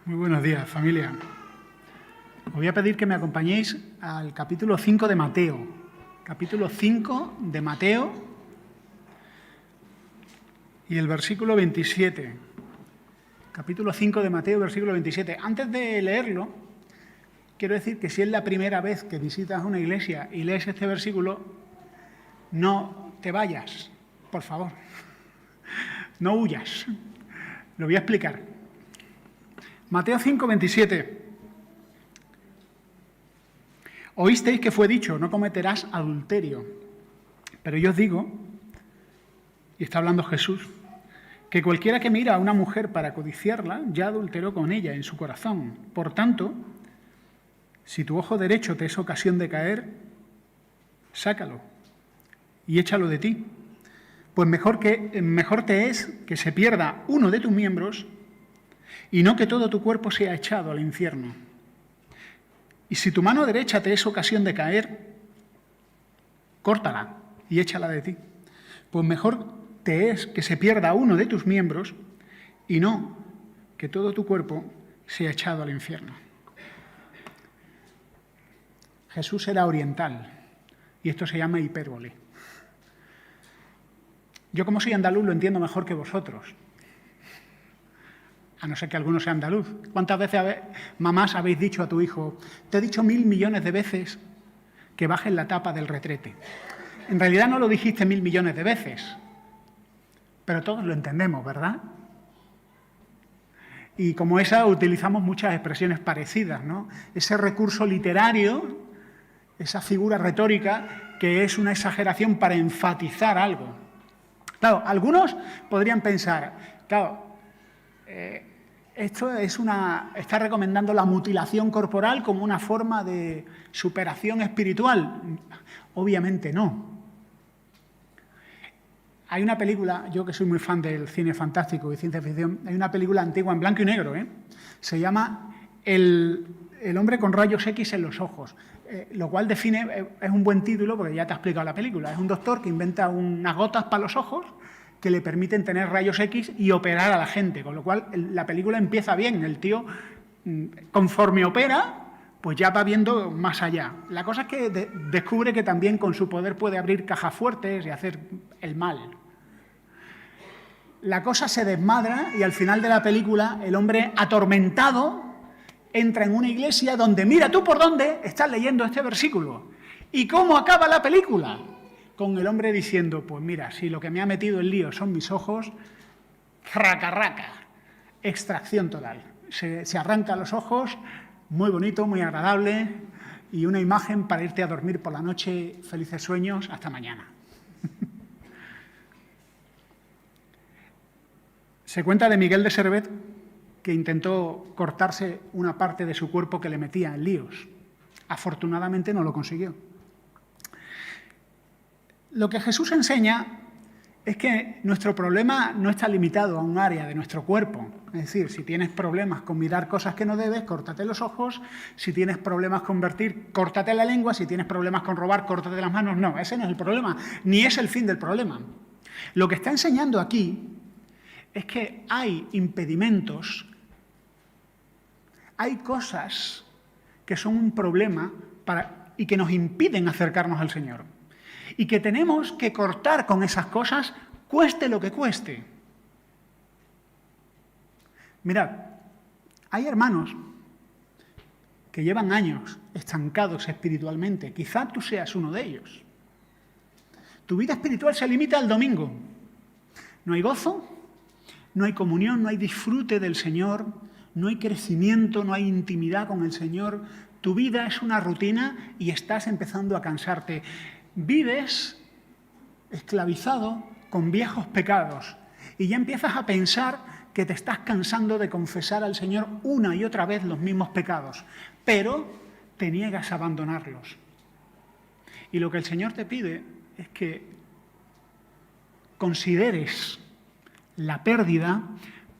Muy buenos días, familia. Os voy a pedir que me acompañéis al capítulo 5 de Mateo. Capítulo 5 de Mateo y el versículo 27. Capítulo 5 de Mateo, versículo 27. Antes de leerlo, quiero decir que si es la primera vez que visitas una iglesia y lees este versículo, no te vayas, por favor. No huyas. Lo voy a explicar. Mateo 5, 27. Oísteis que fue dicho, no cometerás adulterio. Pero yo os digo, y está hablando Jesús, que cualquiera que mira a una mujer para codiciarla, ya adulteró con ella en su corazón. Por tanto, si tu ojo derecho te es ocasión de caer, sácalo y échalo de ti. Pues mejor te es que se pierda uno de tus miembros y no que todo tu cuerpo sea echado al infierno. Y si tu mano derecha te es ocasión de caer, córtala y échala de ti. Pues mejor te es que se pierda uno de tus miembros y no que todo tu cuerpo sea echado al infierno. Jesús era oriental y esto se llama hipérbole. Yo, como soy andaluz, lo entiendo mejor que vosotros. A no ser que alguno sea andaluz. ¿Cuántas veces, mamás, habéis dicho a tu hijo, te he dicho 1.000 millones de veces que bajes la tapa del retrete? En realidad no lo dijiste 1.000 millones de veces, pero todos lo entendemos, ¿verdad? Y como esa utilizamos muchas expresiones parecidas, ¿no? Ese recurso literario, esa figura retórica que es una exageración para enfatizar algo. Claro, algunos podrían pensar, claro, esto está recomendando la mutilación corporal como una forma de superación espiritual. Obviamente no. Hay una película, yo que soy muy fan del cine fantástico y ciencia ficción, hay una película antigua en blanco y negro, se llama El hombre con rayos X en los ojos, lo cual define, es un buen título porque ya te ha explicado la película. Es un doctor que inventa unas gotas para los ojos que le permiten tener rayos X y operar a la gente, con lo cual la película empieza bien. El tío, conforme opera, pues ya va viendo más allá. La cosa es que descubre que también con su poder puede abrir cajas fuertes y hacer el mal. La cosa se desmadra y al final de la película el hombre atormentado entra en una iglesia donde, mira tú por dónde estás leyendo este versículo. ¿Y cómo acaba la película? Con el hombre diciendo, pues mira, si lo que me ha metido en lío son mis ojos, raca, extracción total. Se arranca los ojos, muy bonito, muy agradable, y una imagen para irte a dormir por la noche, felices sueños, hasta mañana. Se cuenta de Miguel de Servet que intentó cortarse una parte de su cuerpo que le metía en líos. Afortunadamente no lo consiguió. Lo que Jesús enseña es que nuestro problema no está limitado a un área de nuestro cuerpo. Es decir, si tienes problemas con mirar cosas que no debes, córtate los ojos. Si tienes problemas con vertir, córtate la lengua. Si tienes problemas con robar, córtate las manos. No, ese no es el problema, ni es el fin del problema. Lo que está enseñando aquí es que hay impedimentos, hay cosas que son un problema y que nos impiden acercarnos al Señor. Y que tenemos que cortar con esas cosas, cueste lo que cueste. Mirad, hay hermanos que llevan años estancados espiritualmente. Quizá tú seas uno de ellos. Tu vida espiritual se limita al domingo. No hay gozo, no hay comunión, no hay disfrute del Señor, no hay crecimiento, no hay intimidad con el Señor. Tu vida es una rutina y estás empezando a cansarte. Vives esclavizado con viejos pecados y ya empiezas a pensar que te estás cansando de confesar al Señor una y otra vez los mismos pecados, pero te niegas a abandonarlos. Y lo que el Señor te pide es que consideres la pérdida,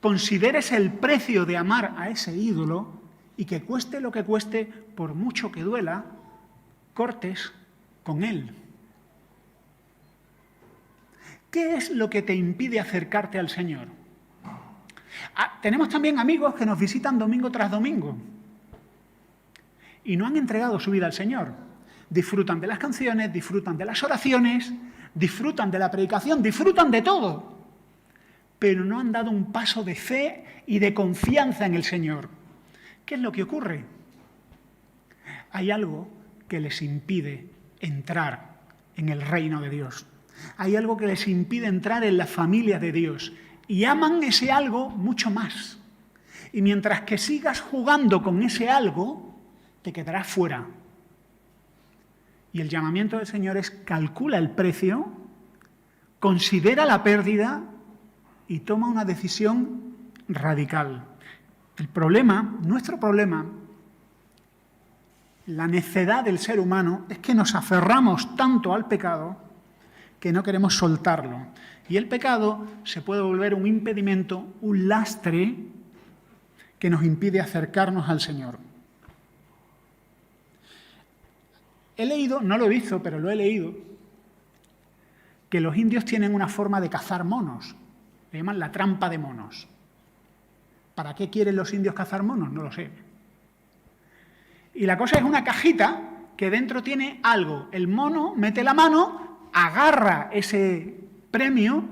consideres el precio de amar a ese ídolo y que cueste lo que cueste, por mucho que duela, cortes con él. ¿Qué es lo que te impide acercarte al Señor? Tenemos también amigos que nos visitan domingo tras domingo y no han entregado su vida al Señor. Disfrutan de las canciones, disfrutan de las oraciones, disfrutan de la predicación, disfrutan de todo, pero no han dado un paso de fe y de confianza en el Señor. ¿Qué es lo que ocurre? Hay algo que les impide entrar en el reino de Dios. Hay algo que les impide entrar en la familia de Dios. Y aman ese algo mucho más. Y mientras que sigas jugando con ese algo, te quedarás fuera. Y el llamamiento del Señor es: calcula el precio, considera la pérdida y toma una decisión radical. El problema, nuestro problema, la necedad del ser humano, es que nos aferramos tanto al pecado que no queremos soltarlo. Y el pecado se puede volver un impedimento, un lastre que nos impide acercarnos al Señor. He leído, no lo he visto, pero lo he leído, que los indios tienen una forma de cazar monos. Le llaman la trampa de monos. ¿Para qué quieren los indios cazar monos? No lo sé. Y la cosa es una cajita que dentro tiene algo. El mono mete la mano, agarra ese premio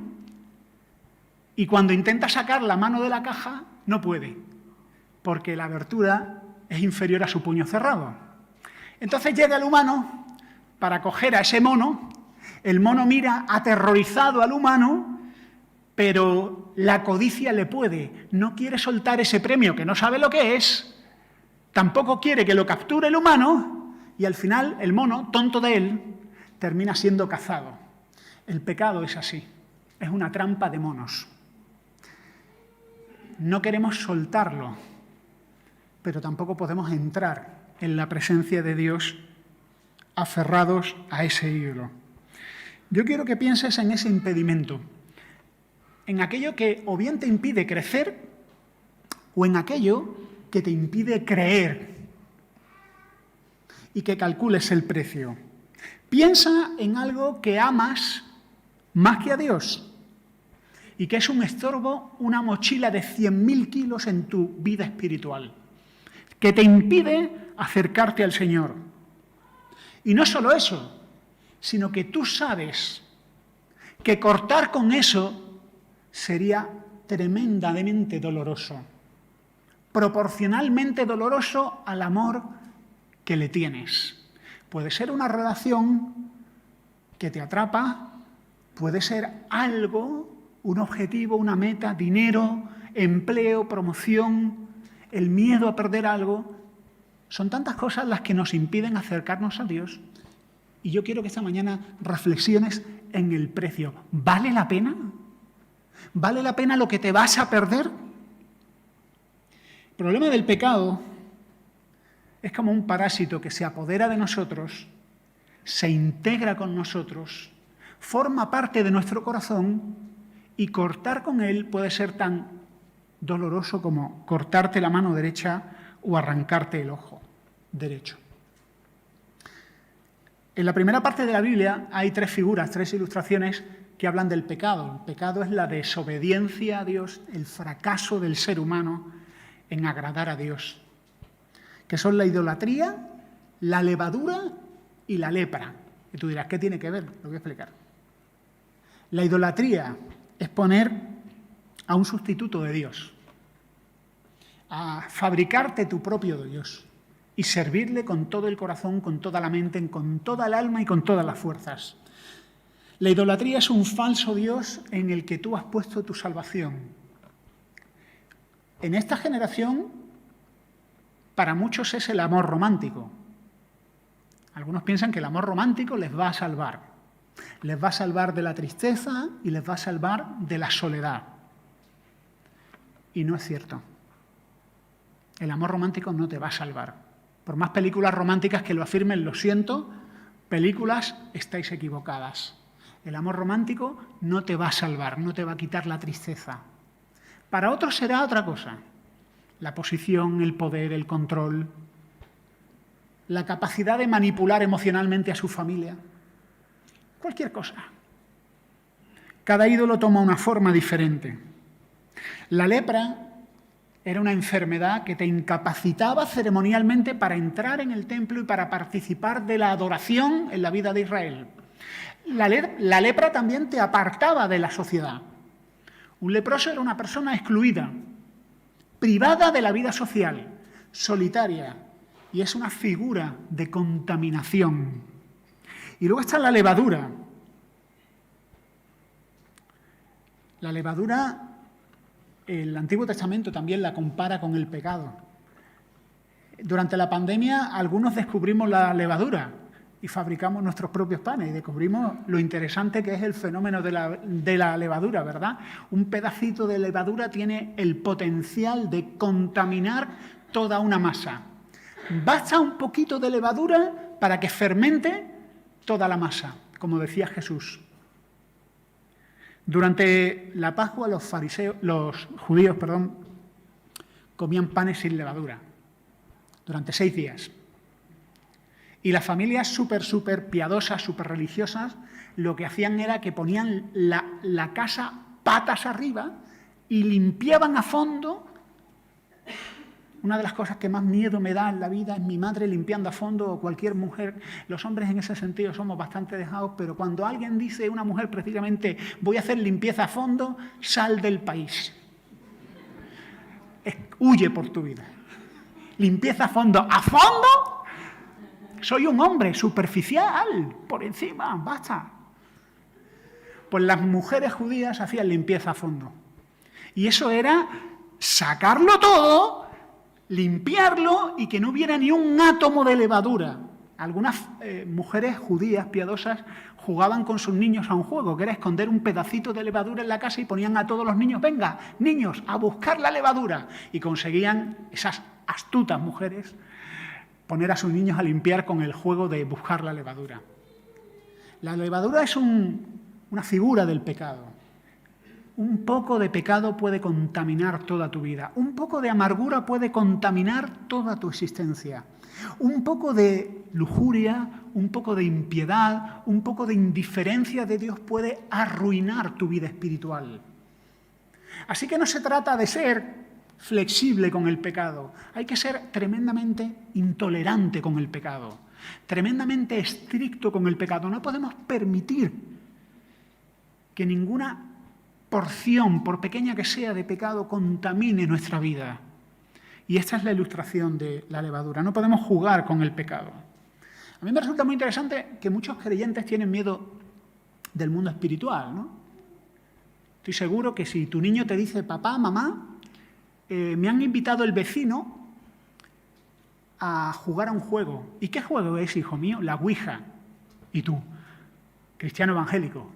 y cuando intenta sacar la mano de la caja no puede, porque la abertura es inferior a su puño cerrado. Entonces llega el humano para coger a ese mono, el mono mira aterrorizado al humano, pero la codicia le puede, no quiere soltar ese premio que no sabe lo que es, tampoco quiere que lo capture el humano y al final el mono, tonto de él, termina siendo cazado. El pecado es así, es una trampa de monos. No queremos soltarlo, pero tampoco podemos entrar en la presencia de Dios aferrados a ese ídolo. Yo quiero que pienses en ese impedimento, en aquello que o bien te impide crecer o en aquello que te impide creer y que calcules el precio. Piensa en algo que amas más que a Dios y que es un estorbo, una mochila de 100.000 kilos en tu vida espiritual, que te impide acercarte al Señor. Y no solo eso, sino que tú sabes que cortar con eso sería tremendamente doloroso, proporcionalmente doloroso al amor que le tienes. Puede ser una relación que te atrapa, puede ser algo, un objetivo, una meta, dinero, empleo, promoción, el miedo a perder algo. Son tantas cosas las que nos impiden acercarnos a Dios. Y yo quiero que esta mañana reflexiones en el precio. ¿Vale la pena? ¿Vale la pena lo que te vas a perder? El problema del pecado es como un parásito que se apodera de nosotros, se integra con nosotros, forma parte de nuestro corazón y cortar con él puede ser tan doloroso como cortarte la mano derecha o arrancarte el ojo derecho. En la primera parte de la Biblia hay 3 figuras, 3 ilustraciones que hablan del pecado. El pecado es la desobediencia a Dios, el fracaso del ser humano en agradar a Dios, que son la idolatría, la levadura y la lepra. Y tú dirás, ¿qué tiene que ver? Lo voy a explicar. La idolatría es poner a un sustituto de Dios, a fabricarte tu propio Dios y servirle con todo el corazón, con toda la mente, con toda el alma y con todas las fuerzas. La idolatría es un falso Dios en el que tú has puesto tu salvación. En esta generación, para muchos es el amor romántico. Algunos piensan que el amor romántico les va a salvar. Les va a salvar de la tristeza y les va a salvar de la soledad. Y no es cierto. El amor romántico no te va a salvar. Por más películas románticas que lo afirmen, lo siento, películas, estáis equivocadas. El amor romántico no te va a salvar, no te va a quitar la tristeza. Para otros será otra cosa. La posición, el poder, el control, la capacidad de manipular emocionalmente a su familia. Cualquier cosa. Cada ídolo toma una forma diferente. La lepra era una enfermedad que te incapacitaba ceremonialmente para entrar en el templo y para participar de la adoración en la vida de Israel. La lepra también te apartaba de la sociedad. Un leproso era una persona excluida, privada de la vida social, solitaria, y es una figura de contaminación. Y luego está la levadura. La levadura, el Antiguo Testamento también la compara con el pecado. Durante la pandemia, algunos descubrimos la levadura y fabricamos nuestros propios panes y descubrimos lo interesante que es el fenómeno de la levadura, ¿verdad? Un pedacito de levadura tiene el potencial de contaminar toda una masa. Basta un poquito de levadura para que fermente toda la masa, como decía Jesús. Durante la Pascua los judíos comían panes sin levadura durante 6 días. Y las familias súper piadosas, súper religiosas, lo que hacían era que ponían la casa patas arriba y limpiaban a fondo. Una de las cosas que más miedo me da en la vida es mi madre limpiando a fondo, o cualquier mujer. Los hombres en ese sentido somos bastante dejados, pero cuando alguien dice, una mujer precisamente, voy a hacer limpieza a fondo, sal del país. Huye por tu vida. Limpieza a fondo. ¿A fondo? Soy un hombre superficial, por encima, basta. Pues las mujeres judías hacían limpieza a fondo. Y eso era sacarlo todo, limpiarlo y que no hubiera ni un átomo de levadura. Algunas mujeres judías piadosas jugaban con sus niños a un juego, que era esconder un pedacito de levadura en la casa y ponían a todos los niños, venga, niños, a buscar la levadura. Y conseguían, esas astutas mujeres, poner a sus niños a limpiar con el juego de buscar la levadura. La levadura es una figura del pecado. Un poco de pecado puede contaminar toda tu vida. Un poco de amargura puede contaminar toda tu existencia. Un poco de lujuria, un poco de impiedad, un poco de indiferencia de Dios puede arruinar tu vida espiritual. Así que no se trata de ser flexible con el pecado. Hay que ser tremendamente intolerante con el pecado, tremendamente estricto con el pecado. No podemos permitir que ninguna porción, por pequeña que sea, de pecado contamine nuestra vida. Y esta es la ilustración de la levadura. No podemos jugar con el pecado. A mí me resulta muy interesante que muchos creyentes tienen miedo del mundo espiritual, ¿no? Estoy seguro que si tu niño te dice, papá, mamá, me han invitado el vecino a jugar a un juego. ¿Y qué juego es, hijo mío? La Ouija. Y tú, cristiano evangélico,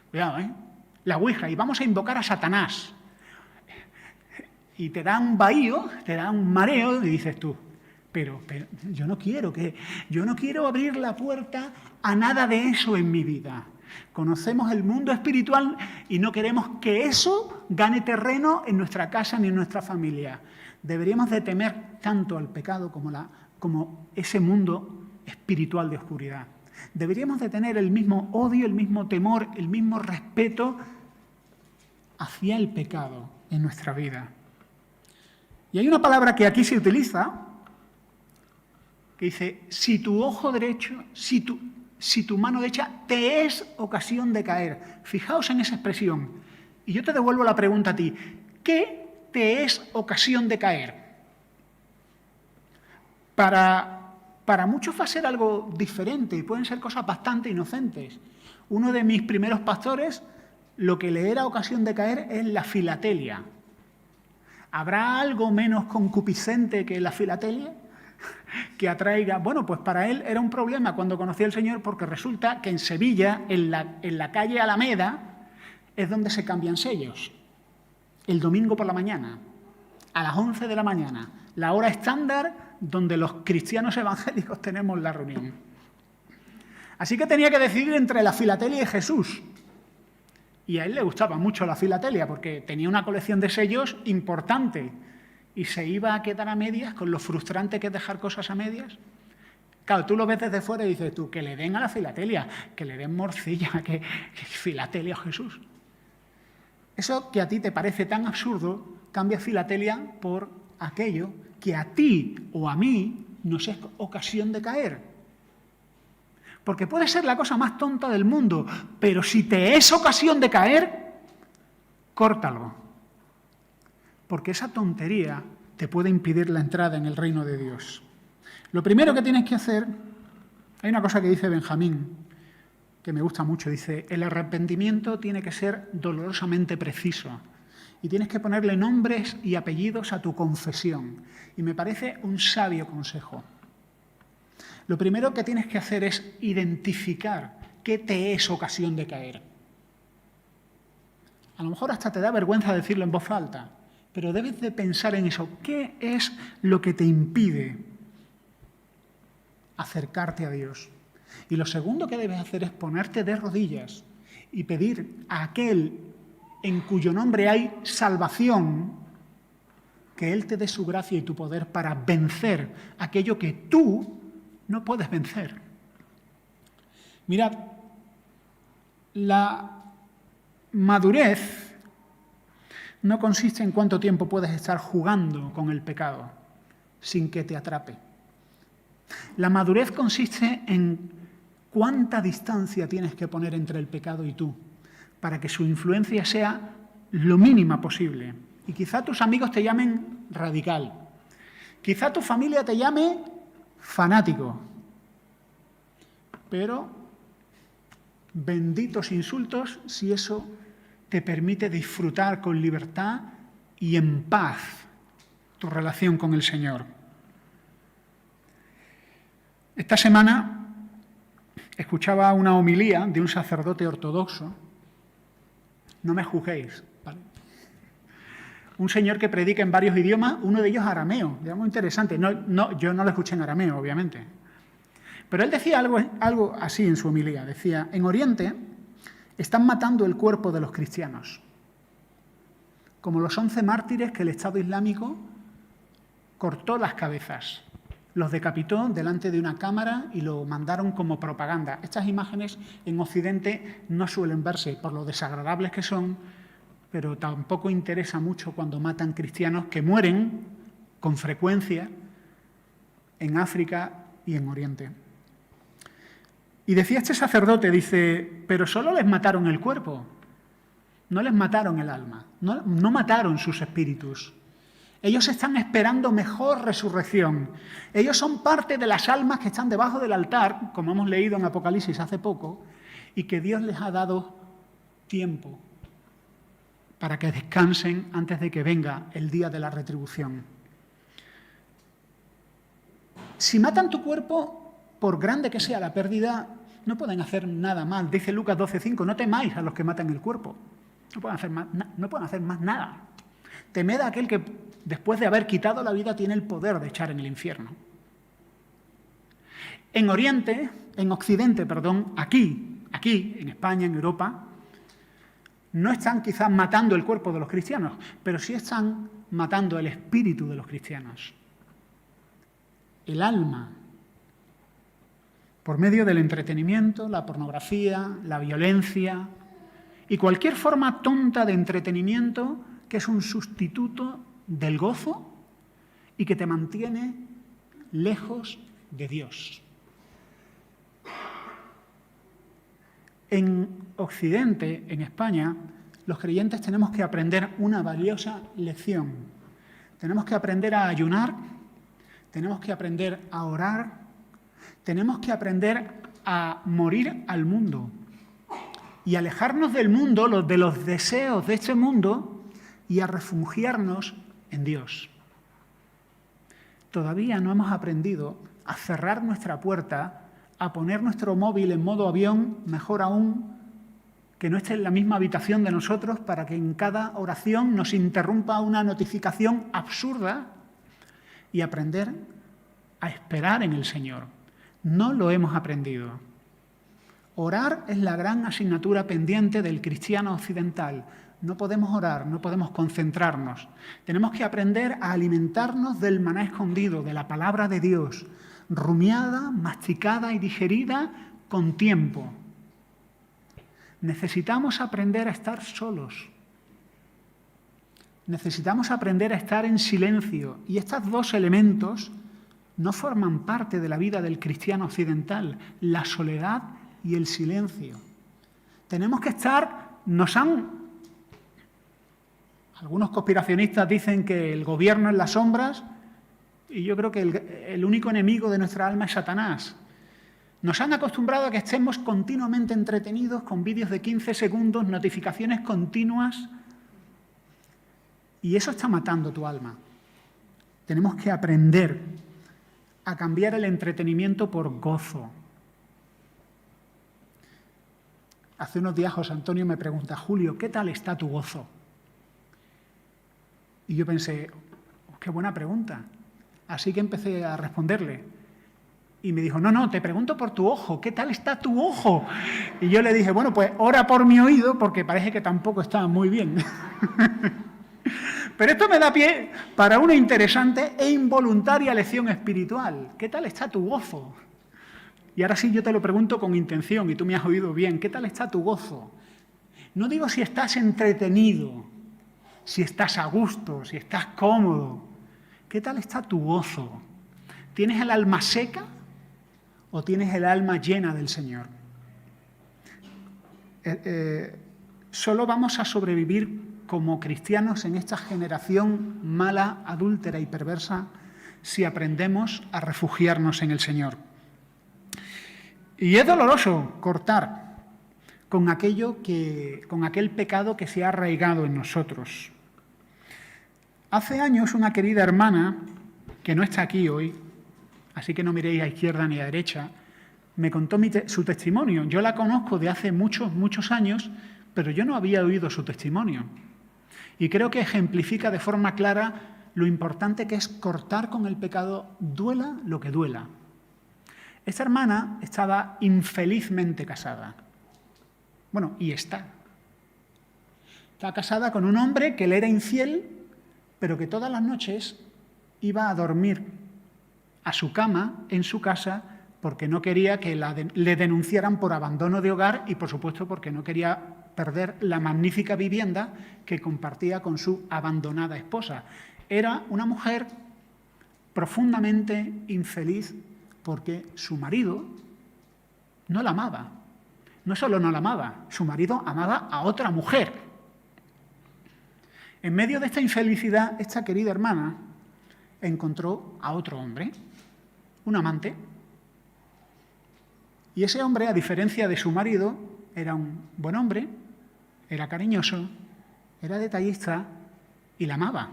cuidado, la Ouija, y vamos a invocar a Satanás. Y te da un bahío, te da un mareo, y dices tú, pero yo no quiero abrir la puerta a nada de eso en mi vida. Conocemos el mundo espiritual y no queremos que eso gane terreno en nuestra casa ni en nuestra familia. Deberíamos de temer tanto al pecado como ese mundo espiritual de oscuridad. Deberíamos de tener el mismo odio, el mismo temor, el mismo respeto hacia el pecado en nuestra vida. Y hay una palabra que aquí se utiliza, que dice, si tu ojo derecho, si tu mano derecha te es ocasión de caer. Fijaos en esa expresión. Y yo te devuelvo la pregunta a ti. ¿Qué te es ocasión de caer? Para muchos va a ser algo diferente y pueden ser cosas bastante inocentes. Uno de mis primeros pastores, lo que le era ocasión de caer es la filatelia. ¿Habrá algo menos concupiscente que la filatelia? Que atraiga... Bueno, pues para él era un problema cuando conocí al Señor, porque resulta que en Sevilla, en la calle Alameda, es donde se cambian sellos. El domingo por la mañana, a las 11 de la mañana, la hora estándar donde los cristianos evangélicos tenemos la reunión. Así que tenía que decidir entre la filatelia y Jesús. Y a él le gustaba mucho la filatelia porque tenía una colección de sellos importante y se iba a quedar a medias con lo frustrante que es dejar cosas a medias. Claro, tú lo ves desde fuera y dices tú, que le den a la filatelia, que le den morcilla, que filatelia a Jesús. Eso que a ti te parece tan absurdo, cambia filatelia por aquello que a ti o a mí nos es ocasión de caer. Porque puede ser la cosa más tonta del mundo, pero si te es ocasión de caer, córtalo. Porque esa tontería te puede impedir la entrada en el reino de Dios. Lo primero que tienes que hacer, hay una cosa que dice Benjamín, que me gusta mucho, dice, el arrepentimiento tiene que ser dolorosamente preciso y tienes que ponerle nombres y apellidos a tu confesión. Y me parece un sabio consejo. Lo primero que tienes que hacer es identificar qué te es ocasión de caer. A lo mejor hasta te da vergüenza decirlo en voz alta, pero debes de pensar en eso. ¿Qué es lo que te impide acercarte a Dios? Y lo segundo que debes hacer es ponerte de rodillas y pedir a aquel en cuyo nombre hay salvación, que Él te dé su gracia y tu poder para vencer aquello que tú no puedes vencer. Mirad, la madurez no consiste en cuánto tiempo puedes estar jugando con el pecado sin que te atrape. La madurez consiste en cuánta distancia tienes que poner entre el pecado y tú para que su influencia sea lo mínima posible. Y quizá tus amigos te llamen radical. Quizá tu familia te llame fanático. Pero benditos insultos si eso te permite disfrutar con libertad y en paz tu relación con el Señor. Esta semana escuchaba una homilía de un sacerdote ortodoxo. No me juzguéis, ¿vale? Un señor que predica en varios idiomas, uno de ellos arameo, muy interesante. Yo no lo escuché en arameo, obviamente. Pero él decía algo así en su homilía. Decía, en Oriente están matando el cuerpo de los cristianos, como los 11 mártires que el Estado Islámico cortó las cabezas, los decapitó delante de una cámara y lo mandaron como propaganda. Estas imágenes en Occidente no suelen verse por lo desagradables que son, pero tampoco interesa mucho cuando matan cristianos que mueren con frecuencia en África y en Oriente. Y decía este sacerdote, dice, pero solo les mataron el cuerpo, no les mataron el alma, no mataron sus espíritus. Ellos están esperando mejor resurrección. Ellos son parte de las almas que están debajo del altar, como hemos leído en Apocalipsis hace poco, y que Dios les ha dado tiempo para que descansen antes de que venga el día de la retribución. Si matan tu cuerpo, por grande que sea la pérdida, no pueden hacer nada mal. Dice Lucas 12:5, no temáis a los que matan el cuerpo. No pueden hacer más nada. Temed a aquel que, después de haber quitado la vida, tiene el poder de echar en el infierno. En Occidente, aquí, en España, en Europa, no están quizás matando el cuerpo de los cristianos, pero sí están matando el espíritu de los cristianos, el alma, por medio del entretenimiento, la pornografía, la violencia y cualquier forma tonta de entretenimiento que es un sustituto del gozo y que te mantiene lejos de Dios. En Occidente, en España, los creyentes tenemos que aprender una valiosa lección. Tenemos que aprender a ayunar, tenemos que aprender a orar, tenemos que aprender a morir al mundo y alejarnos del mundo, de los deseos de este mundo y a refugiarnos en Dios. Todavía no hemos aprendido a cerrar nuestra puerta, a poner nuestro móvil en modo avión, mejor aún, que no esté en la misma habitación de nosotros para que en cada oración nos interrumpa una notificación absurda y aprender a esperar en el Señor. No lo hemos aprendido. Orar es la gran asignatura pendiente del cristiano occidental. No podemos orar, no podemos concentrarnos. Tenemos que aprender a alimentarnos del maná escondido, de la palabra de Dios, rumiada, masticada y digerida con tiempo. Necesitamos aprender a estar solos. Necesitamos aprender a estar en silencio. Y estos dos elementos no forman parte de la vida del cristiano occidental, la soledad y el silencio. Tenemos que estar, algunos conspiracionistas dicen que el gobierno es las sombras, y yo creo que el único enemigo de nuestra alma es Satanás. Nos han acostumbrado a que estemos continuamente entretenidos con vídeos de 15 segundos, notificaciones continuas, y eso está matando tu alma. Tenemos que aprender a cambiar el entretenimiento por gozo. Hace unos días José Antonio me pregunta, Julio, ¿qué tal está tu gozo? Y yo pensé, qué buena pregunta. Así que empecé a responderle. Y me dijo, no, te pregunto por tu ojo, ¿qué tal está tu ojo? Y yo le dije, bueno, pues ora por mi oído, porque parece que tampoco está muy bien. Pero esto me da pie para una interesante e involuntaria lección espiritual. ¿Qué tal está tu gozo? Y ahora sí yo te lo pregunto con intención, y tú me has oído bien. ¿Qué tal está tu gozo? No digo si estás entretenido, si estás a gusto, si estás cómodo. ¿Qué tal está tu gozo? ¿Tienes el alma seca o tienes el alma llena del Señor? Solo vamos a sobrevivir como cristianos en esta generación mala, adúltera y perversa si aprendemos a refugiarnos en el Señor. Y es doloroso cortar con aquel pecado que se ha arraigado en nosotros. Hace años una querida hermana, que no está aquí hoy, así que no miréis a izquierda ni a derecha, me contó su testimonio. Yo la conozco de hace muchos años, pero yo no había oído su testimonio. Y creo que ejemplifica de forma clara lo importante que es cortar con el pecado, duela lo que duela. Esta hermana estaba infelizmente casada. Bueno, y está. Está casada con un hombre que le era infiel, pero que todas las noches iba a dormir a su cama, en su casa, porque no quería que le denunciaran por abandono de hogar y, por supuesto, porque no quería perder la magnífica vivienda que compartía con su abandonada esposa. Era una mujer profundamente infeliz porque su marido no la amaba. No solo no la amaba, su marido amaba a otra mujer. En medio de esta infelicidad, esta querida hermana encontró a otro hombre, un amante. Y ese hombre, a diferencia de su marido, era un buen hombre, era cariñoso, era detallista y la amaba.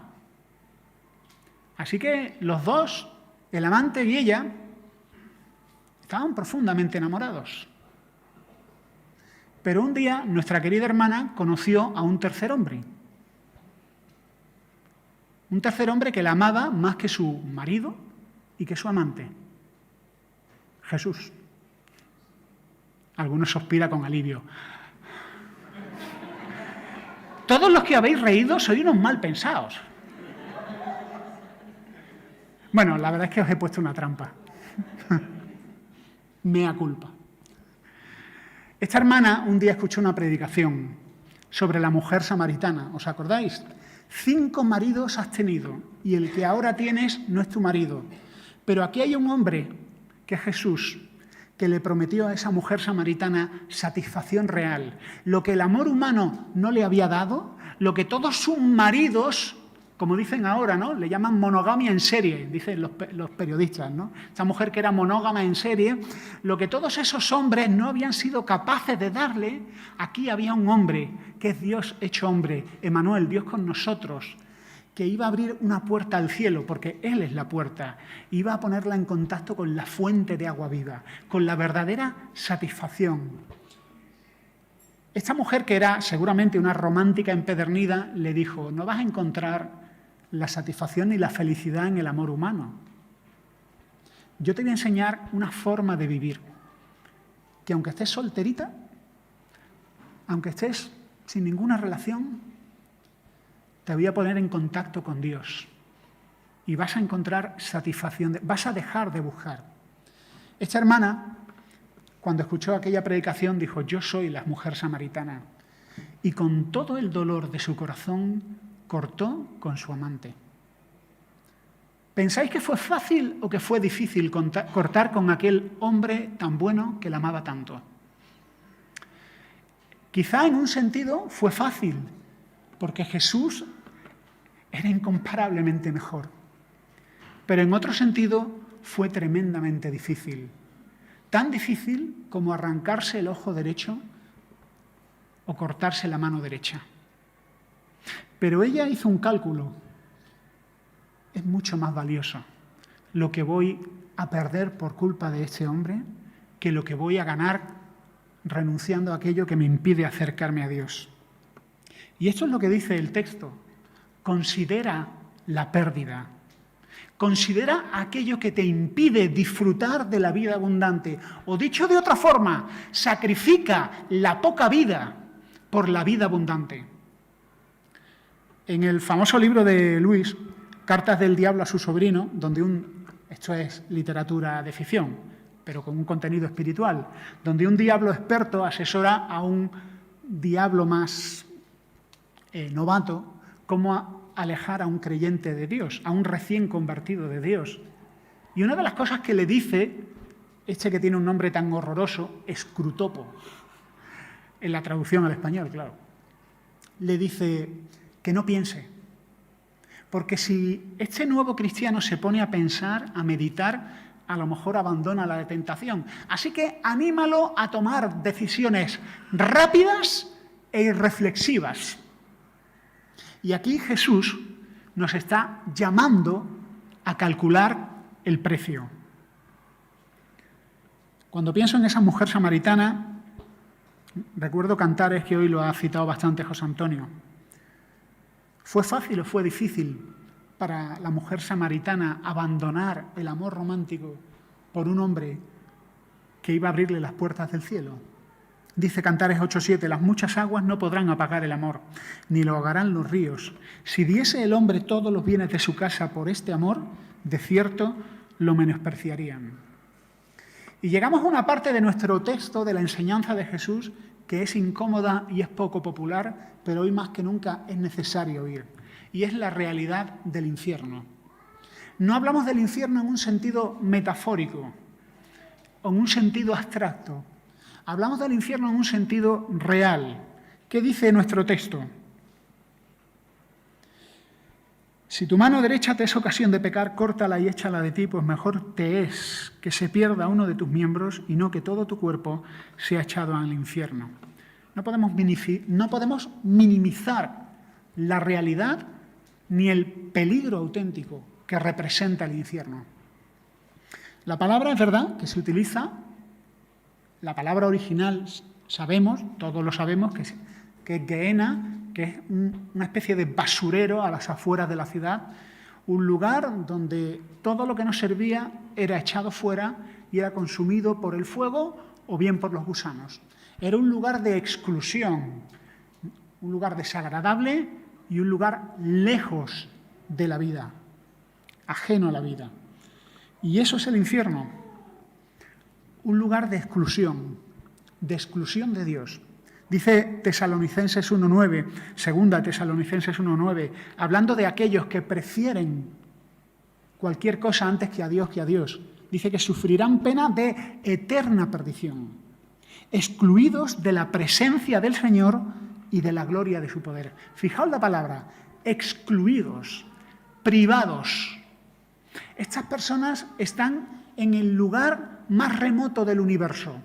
Así que los dos, el amante y ella, estaban profundamente enamorados. Pero un día nuestra querida hermana conoció a un tercer hombre. Un tercer hombre que la amaba más que su marido y que su amante. Jesús. Algunos suspiran con alivio. Todos los que habéis reído sois unos mal pensados. Bueno, la verdad es que os he puesto una trampa. Mea culpa. Esta hermana un día escuchó una predicación sobre la mujer samaritana. ¿Os acordáis? 5 maridos has tenido y el que ahora tienes no es tu marido. Pero aquí hay un hombre, que es Jesús, que le prometió a esa mujer samaritana satisfacción real. Lo que el amor humano no le había dado, lo que todos sus maridos, como dicen ahora, ¿no? Le llaman monogamia en serie, dicen los periodistas, ¿no? Esta mujer que era monógama en serie, lo que todos esos hombres no habían sido capaces de darle, aquí había un hombre, que es Dios hecho hombre, Emmanuel, Dios con nosotros, que iba a abrir una puerta al cielo, porque Él es la puerta, iba a ponerla en contacto con la fuente de agua viva, con la verdadera satisfacción. Esta mujer, que era seguramente una romántica empedernida, le dijo, no vas a encontrar la satisfacción ni la felicidad en el amor humano. Yo te voy a enseñar una forma de vivir, que aunque estés solterita, aunque estés sin ninguna relación, te voy a poner en contacto con Dios y vas a encontrar satisfacción, vas a dejar de buscar. Esta hermana, cuando escuchó aquella predicación, dijo, yo soy la mujer samaritana. Y con todo el dolor de su corazón, cortó con su amante. ¿Pensáis que fue fácil o que fue difícil cortar con aquel hombre tan bueno que la amaba tanto? Quizá en un sentido fue fácil, porque Jesús era incomparablemente mejor. Pero en otro sentido fue tremendamente difícil. Tan difícil como arrancarse el ojo derecho o cortarse la mano derecha. Pero ella hizo un cálculo. Es mucho más valioso lo que voy a perder por culpa de este hombre que lo que voy a ganar renunciando a aquello que me impide acercarme a Dios. Y esto es lo que dice el texto. Considera la pérdida. Considera aquello que te impide disfrutar de la vida abundante. O dicho de otra forma, sacrifica la poca vida por la vida abundante. En el famoso libro de Luis, Cartas del Diablo a su sobrino, donde esto es literatura de ficción, pero con un contenido espiritual, donde un diablo experto asesora a un diablo más novato cómo alejar a un creyente de Dios, a un recién convertido de Dios. Y una de las cosas que le dice, este que tiene un nombre tan horroroso, Escrutopo, en la traducción al español, claro, le dice que no piense. Porque si este nuevo cristiano se pone a pensar, a meditar, a lo mejor abandona la tentación. Así que anímalo a tomar decisiones rápidas e irreflexivas. Y aquí Jesús nos está llamando a calcular el precio. Cuando pienso en esa mujer samaritana, recuerdo Cantares, que hoy lo ha citado bastante José Antonio. ¿Fue fácil o fue difícil para la mujer samaritana abandonar el amor romántico por un hombre que iba a abrirle las puertas del cielo? Dice Cantares 8:7, las muchas aguas no podrán apagar el amor, ni lo ahogarán los ríos. Si diese el hombre todos los bienes de su casa por este amor, de cierto lo menospreciarían. Y llegamos a una parte de nuestro texto, de la enseñanza de Jesús, que es incómoda y es poco popular, pero hoy más que nunca es necesario oír. Y es la realidad del infierno. No hablamos del infierno en un sentido metafórico o en un sentido abstracto. Hablamos del infierno en un sentido real. ¿Qué dice nuestro texto? Si tu mano derecha te es ocasión de pecar, córtala y échala de ti, pues mejor te es que se pierda uno de tus miembros y no que todo tu cuerpo sea echado al infierno. No podemos minimizar la realidad ni el peligro auténtico que representa el infierno. La palabra es verdad que se utiliza, la palabra original sabemos, todos lo sabemos, que es Gehenna, que es una especie de basurero a las afueras de la ciudad, un lugar donde todo lo que nos servía era echado fuera y era consumido por el fuego o bien por los gusanos. Era un lugar de exclusión, un lugar desagradable y un lugar lejos de la vida, ajeno a la vida. Y eso es el infierno, un lugar de exclusión de Dios. Dice Tesalonicenses 1:9, segunda Tesalonicenses 1:9, hablando de aquellos que prefieren cualquier cosa antes que a Dios. Dice que sufrirán pena de eterna perdición, excluidos de la presencia del Señor y de la gloria de su poder. Fijaos la palabra, excluidos, privados. Estas personas están en el lugar más remoto del universo.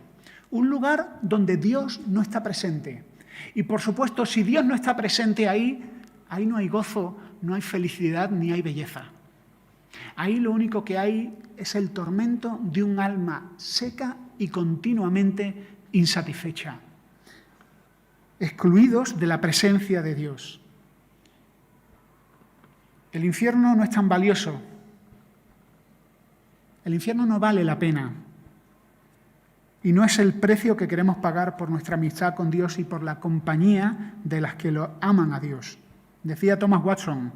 Un lugar donde Dios no está presente. Y por supuesto, si Dios no está presente ahí no hay gozo, no hay felicidad, ni hay belleza. Ahí lo único que hay es el tormento de un alma seca y continuamente insatisfecha. Excluidos de la presencia de Dios. El infierno no es tan valioso. El infierno no vale la pena. Y no es el precio que queremos pagar por nuestra amistad con Dios y por la compañía de las que lo aman a Dios. Decía Thomas Watson,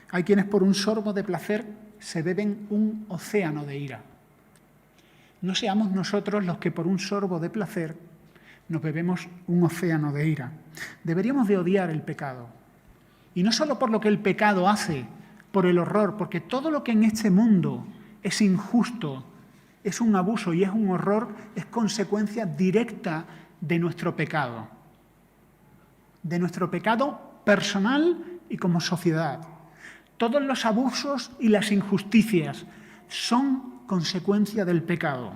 hay quienes por un sorbo de placer se beben un océano de ira. No seamos nosotros los que por un sorbo de placer nos bebemos un océano de ira. Deberíamos de odiar el pecado Y no solo por lo que el pecado hace, por el horror, porque todo lo que en este mundo es injusto, es un abuso y es un horror, es consecuencia directa de nuestro pecado personal y como sociedad. Todos los abusos y las injusticias son consecuencia del pecado.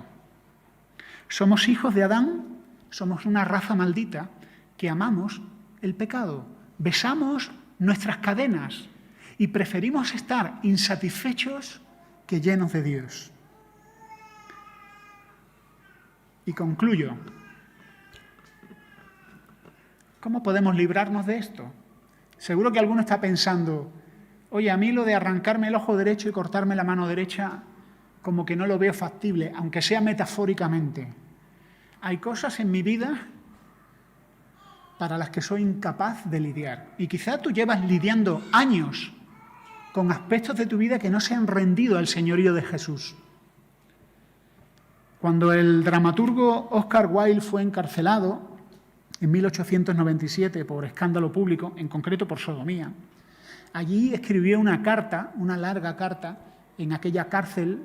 Somos hijos de Adán, somos una raza maldita que amamos el pecado, besamos nuestras cadenas y preferimos estar insatisfechos que llenos de Dios. Y concluyo. ¿Cómo podemos librarnos de esto? Seguro que alguno está pensando, oye, a mí lo de arrancarme el ojo derecho y cortarme la mano derecha, como que no lo veo factible, aunque sea metafóricamente. Hay cosas en mi vida para las que soy incapaz de lidiar. Y quizá tú llevas lidiando años con aspectos de tu vida que no se han rendido al señorío de Jesús. Cuando el dramaturgo Oscar Wilde fue encarcelado en 1897 por escándalo público, en concreto por sodomía, allí escribió una carta, una larga carta, en aquella cárcel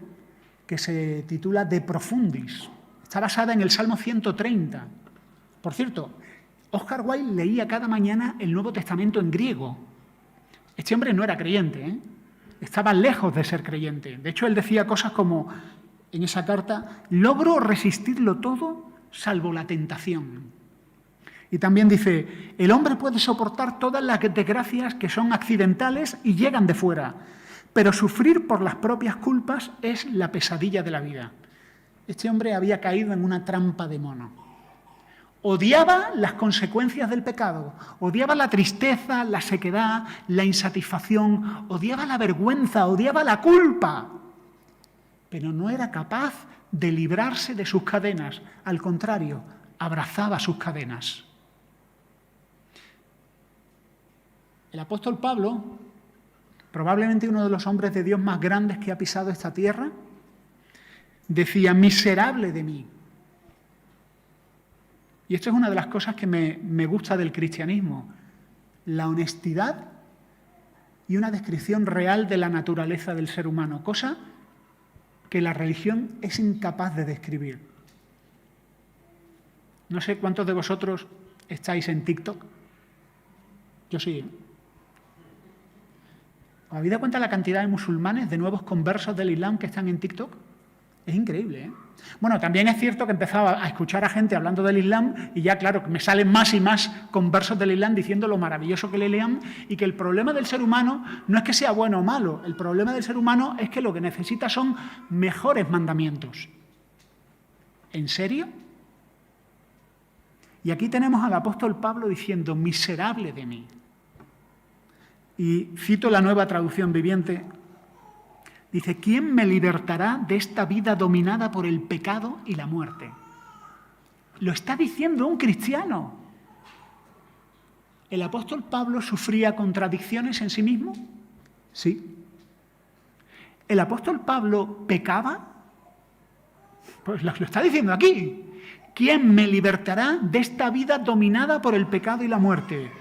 que se titula De Profundis. Está basada en el Salmo 130. Por cierto, Oscar Wilde leía cada mañana el Nuevo Testamento en griego. Este hombre no era creyente, ¿eh? Estaba lejos de ser creyente. De hecho, él decía cosas como, en esa carta, logro resistirlo todo salvo la tentación. Y también dice, el hombre puede soportar todas las desgracias que son accidentales y llegan de fuera, pero sufrir por las propias culpas es la pesadilla de la vida. Este hombre había caído en una trampa de mono. Odiaba las consecuencias del pecado, odiaba la tristeza, la sequedad, la insatisfacción, odiaba la vergüenza, odiaba la culpa, pero no era capaz de librarse de sus cadenas. Al contrario, abrazaba sus cadenas. El apóstol Pablo, probablemente uno de los hombres de Dios más grandes que ha pisado esta tierra, decía, miserable de mí. Y esto es una de las cosas que me gusta del cristianismo, la honestidad y una descripción real de la naturaleza del ser humano, cosa que la religión es incapaz de describir. No sé cuántos de vosotros estáis en TikTok. Yo sí. ¿Os habéis dado cuenta de la cantidad de musulmanes, de nuevos conversos del Islam que están en TikTok? Es increíble, ¿eh? Bueno, también es cierto que empezaba a escuchar a gente hablando del Islam y ya, claro, me salen más y más conversos del Islam diciendo lo maravilloso que le lean y que el problema del ser humano no es que sea bueno o malo, el problema del ser humano es que lo que necesita son mejores mandamientos. ¿En serio? Y aquí tenemos al apóstol Pablo diciendo, miserable de mí. Y cito la Nueva Traducción Viviente. Dice, ¿quién me libertará de esta vida dominada por el pecado y la muerte? Lo está diciendo un cristiano. ¿El apóstol Pablo sufría contradicciones en sí mismo? Sí. ¿El apóstol Pablo pecaba? Pues lo está diciendo aquí. ¿Quién me libertará de esta vida dominada por el pecado y la muerte?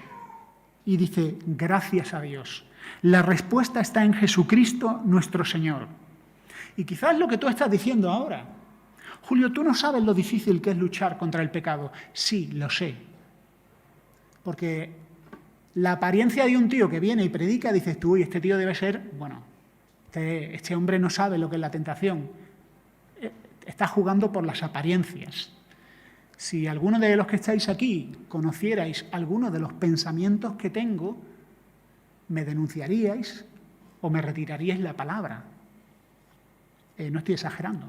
Y dice, gracias a Dios. La respuesta está en Jesucristo nuestro Señor. Y quizás lo que tú estás diciendo ahora. Julio, tú no sabes lo difícil que es luchar contra el pecado. Sí, lo sé. Porque la apariencia de un tío que viene y predica, dices tú, uy, este tío debe ser, bueno, este hombre no sabe lo que es la tentación. Está jugando por las apariencias. Si alguno de los que estáis aquí conocierais alguno de los pensamientos que tengo, me denunciaríais o me retiraríais la palabra. No estoy exagerando.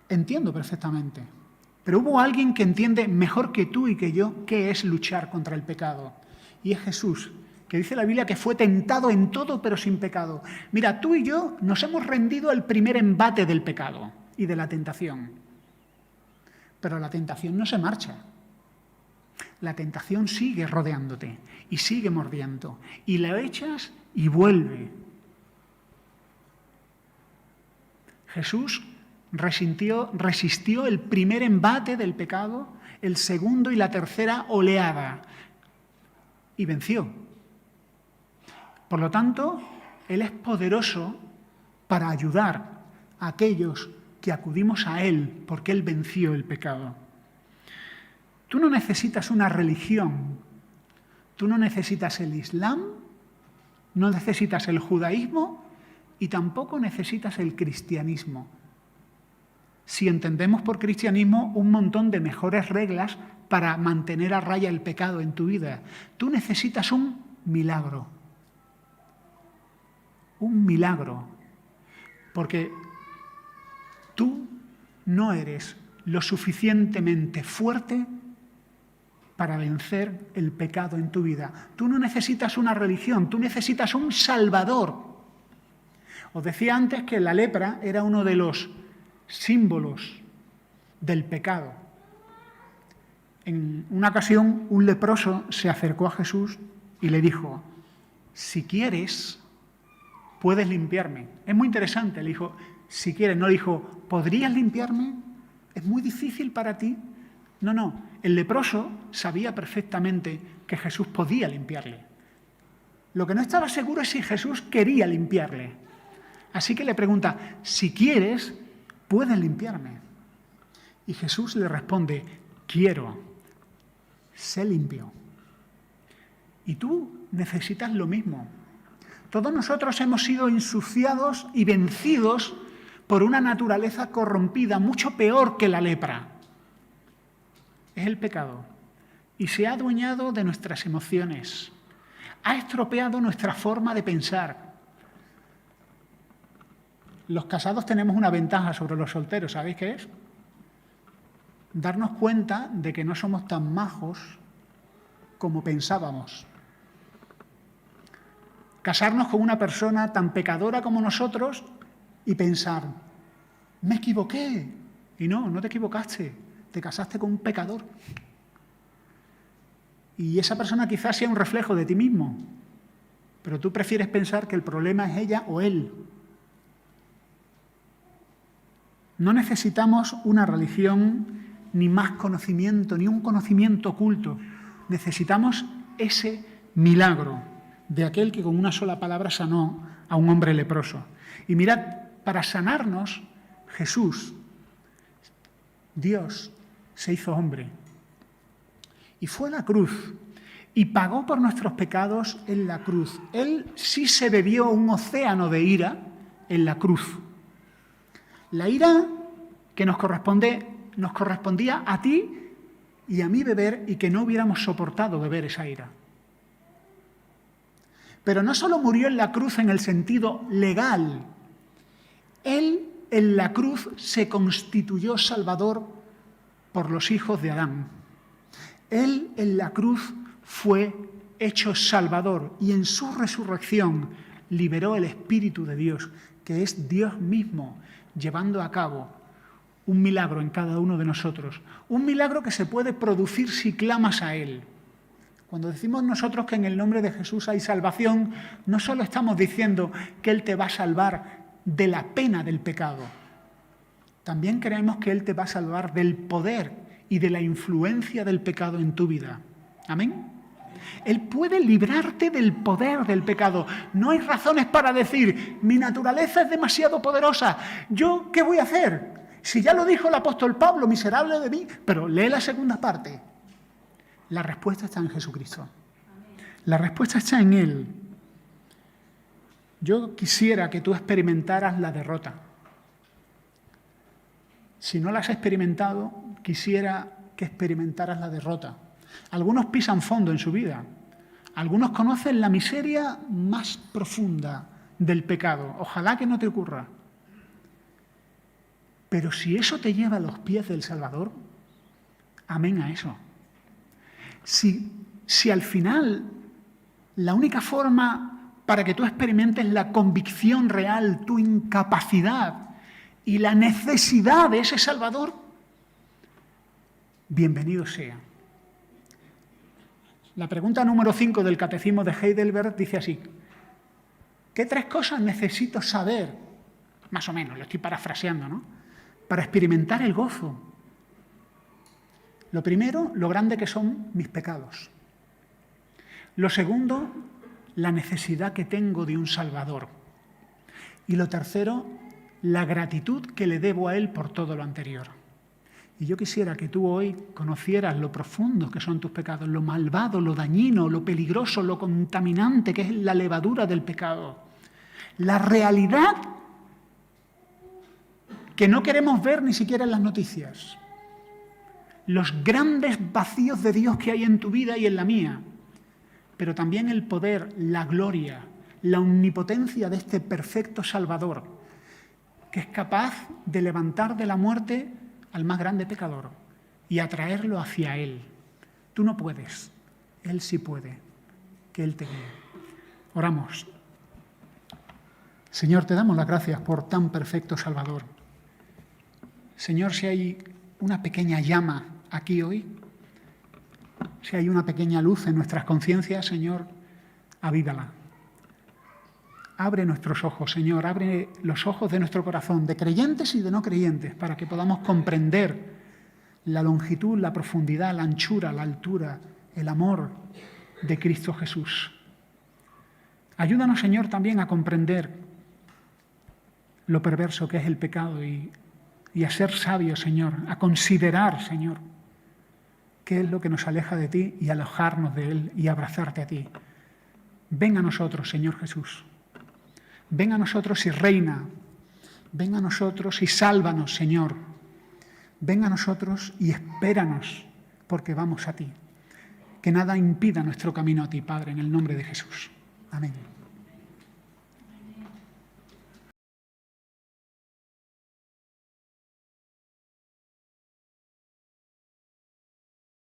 Entiendo perfectamente. Pero hubo alguien que entiende mejor que tú y que yo qué es luchar contra el pecado. Y es Jesús, que dice la Biblia que fue tentado en todo pero sin pecado. Mira, tú y yo nos hemos rendido al primer embate del pecado y de la tentación. Pero la tentación no se marcha. La tentación sigue rodeándote y sigue mordiendo. Y la echas y vuelve. Jesús resistió el primer embate del pecado el segundo y la tercera oleada y venció. Por lo tanto, Él es poderoso para ayudar a aquellos que acudimos a Él porque Él venció el pecado. Tú no necesitas una religión, tú no necesitas el Islam, no necesitas el judaísmo y tampoco necesitas el cristianismo. Si entendemos por cristianismo un montón de mejores reglas para mantener a raya el pecado en tu vida, tú necesitas un milagro. Un milagro. Porque tú no eres lo suficientemente fuerte para vencer el pecado en tu vida. Tú no necesitas una religión, tú necesitas un Salvador. Os decía antes que la lepra era uno de los símbolos del pecado. En una ocasión, un leproso se acercó a Jesús y le dijo, si quieres, puedes limpiarme. Es muy interesante, le dijo, si quieres, no le dijo, ¿podrías limpiarme? ¿Es muy difícil para ti? No, el leproso sabía perfectamente que Jesús podía limpiarle. Lo que no estaba seguro es si Jesús quería limpiarle. Así que le pregunta, si quieres, puedes limpiarme. Y Jesús le responde, quiero, sé limpio. Y tú necesitas lo mismo. Todos nosotros hemos sido ensuciados y vencidos por una naturaleza corrompida, mucho peor que la lepra. Es el pecado. Y se ha adueñado de nuestras emociones. Ha estropeado nuestra forma de pensar. Los casados tenemos una ventaja sobre los solteros, ¿sabéis qué es? Darnos cuenta de que no somos tan majos como pensábamos. Casarnos con una persona tan pecadora como nosotros y pensar, me equivoqué. Y no te equivocaste, te casaste con un pecador. Y esa persona quizás sea un reflejo de ti mismo, pero tú prefieres pensar que el problema es ella o él. No necesitamos una religión, ni más conocimiento, ni un conocimiento oculto. Necesitamos ese milagro de aquel que con una sola palabra sanó a un hombre leproso. Y mirad, para sanarnos, Jesús, Dios, se hizo hombre. Y fue a la cruz y pagó por nuestros pecados en la cruz. Él sí se bebió un océano de ira en la cruz. La ira que nos correspondía a ti y a mí beber y que no hubiéramos soportado beber esa ira. Pero no solo murió en la cruz en el sentido legal, Él en la cruz se constituyó Salvador por los hijos de Adán. Él en la cruz fue hecho Salvador y en su resurrección liberó el Espíritu de Dios, que es Dios mismo, llevando a cabo un milagro en cada uno de nosotros. Un milagro que se puede producir si clamas a Él. Cuando decimos nosotros que en el nombre de Jesús hay salvación, no solo estamos diciendo que Él te va a salvar de la pena del pecado, también creemos que Él te va a salvar del poder y de la influencia del pecado en tu vida. ¿Amén? Él puede librarte del poder del pecado. No hay razones para decir, mi naturaleza es demasiado poderosa, ¿yo qué voy a hacer? Si ya lo dijo el apóstol Pablo, miserable de mí, pero lee la segunda parte. La respuesta está en Jesucristo. La respuesta está en Él. Yo quisiera que tú experimentaras la derrota. Si no la has experimentado, quisiera que experimentaras la derrota. Algunos pisan fondo en su vida. Algunos conocen la miseria más profunda del pecado. Ojalá que no te ocurra. Pero si eso te lleva a los pies del Salvador, amén a eso. Si al final la única forma para que tú experimentes la convicción real, tu incapacidad y la necesidad de ese Salvador, bienvenido sea. La pregunta número 5 del Catecismo de Heidelberg dice así: ¿qué 3 cosas necesito saber? Más o menos, lo estoy parafraseando, ¿no? Para experimentar el gozo. Lo primero, lo grande que son mis pecados. Lo segundo, la necesidad que tengo de un Salvador. Y lo tercero, la gratitud que le debo a Él por todo lo anterior. Y yo quisiera que tú hoy conocieras lo profundo que son tus pecados, lo malvado, lo dañino, lo peligroso, lo contaminante que es la levadura del pecado. La realidad que no queremos ver ni siquiera en las noticias. Los grandes vacíos de Dios que hay en tu vida y en la mía. Pero también el poder, la gloria, la omnipotencia de este perfecto Salvador, que es capaz de levantar de la muerte al más grande pecador y atraerlo hacia Él. Tú no puedes, Él sí puede, que Él te guíe. Oramos. Señor, te damos las gracias por tan perfecto Salvador. Señor, si hay una pequeña llama aquí hoy, si hay una pequeña luz en nuestras conciencias, Señor, avívala. Abre nuestros ojos, Señor, abre los ojos de nuestro corazón, de creyentes y de no creyentes, para que podamos comprender la longitud, la profundidad, la anchura, la altura, el amor de Cristo Jesús. Ayúdanos, Señor, también a comprender lo perverso que es el pecado y a ser sabios, Señor, a considerar, Señor, qué es lo que nos aleja de ti y alojarnos de Él y abrazarte a ti. Ven a nosotros, Señor Jesús. Ven a nosotros y reina. Ven a nosotros y sálvanos, Señor. Ven a nosotros y espéranos, porque vamos a ti. Que nada impida nuestro camino a ti, Padre, en el nombre de Jesús. Amén.